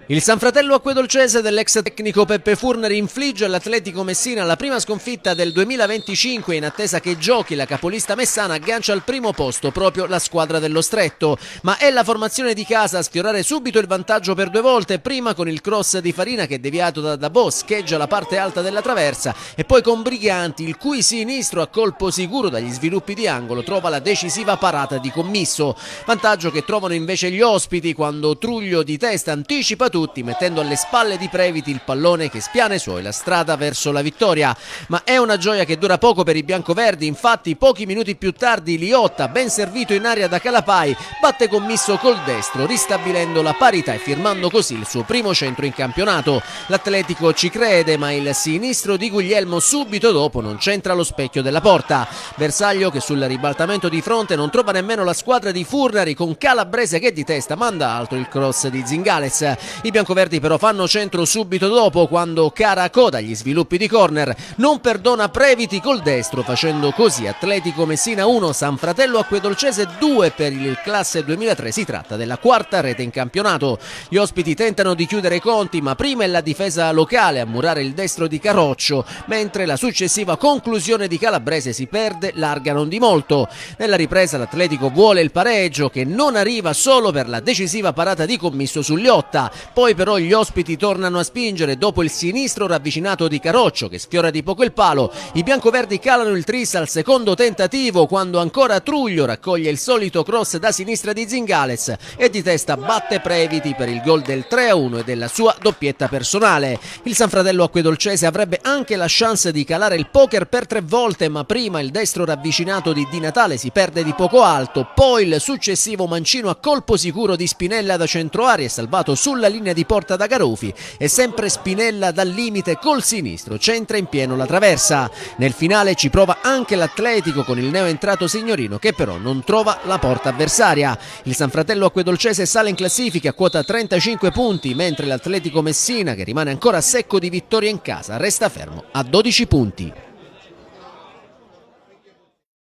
Il Sanfratello acquedolcese dell'ex tecnico Peppe Furnari infligge all'Atletico Messina la prima sconfitta del 2025 in attesa che giochi la capolista messana aggancia al primo posto proprio la squadra dello Stretto. Ma è la formazione di casa a sfiorare subito il vantaggio per due volte, prima con il cross di Farina che deviato da Dabò scheggia la parte alta della traversa e poi con Briganti il cui sinistro a colpo sicuro dagli sviluppi di angolo trova la decisiva parata di Commisso. Vantaggio che trovano invece gli ospiti quando Truglio di testa anticipa tutti mettendo alle spalle di Previti il pallone che spiana i suoi la strada verso la vittoria. Ma è una gioia che dura poco per i biancoverdi, infatti pochi minuti più tardi Liotta, ben servito in aria da Calapai, batte Commisso col destro ristabilendo la parità e firmando così il suo primo centro in campionato. L'Atletico ci crede ma il sinistro di Guglielmo subito dopo non centra lo specchio della porta. Bersaglio che sul ribaltamento di fronte non trova nemmeno la squadra di Furnari con Calabrese che di testa manda alto il cross di Zingales. I biancoverdi però fanno centro subito dopo quando Caracò dagli sviluppi di corner non perdona Previti col destro facendo così Atletico Messina 1, Sanfratello acquedolcese 2 per il classe 2003, si tratta della quarta rete in campionato. Gli ospiti tentano di chiudere i conti ma prima è la difesa locale a murare il destro di Caroccio, mentre la successiva conclusione di Calabrese si perde larga non di molto. Nella ripresa l'Atletico vuole il pareggio che non arriva solo per la decisiva parata di Commisso su Liotta. Poi però gli ospiti tornano a spingere dopo il sinistro ravvicinato di Caroccio che sfiora di poco il palo. I biancoverdi calano il tris al secondo tentativo quando ancora Truglio raccoglie il solito cross da sinistra di Zingales e di testa batte Previti per il gol del 3-1 e della sua doppietta personale. Il Sanfratello acquedolcese avrebbe anche la chance di calare il poker per 3 volte ma prima il destro ravvicinato di Di Natale si perde di poco alto, poi il successivo mancino a colpo sicuro di Spinella da centro aria è salvato sulla linea di porta da Garufi e sempre Spinella dal limite col sinistro centra in pieno la traversa. Nel finale ci prova anche l'Atletico con il neoentrato Signorino che però non trova la porta avversaria. Il Sanfratello acquedolcese sale in classifica a quota 35 punti mentre l'Atletico Messina che rimane ancora a secco di vittoria in casa resta fermo a 12 punti.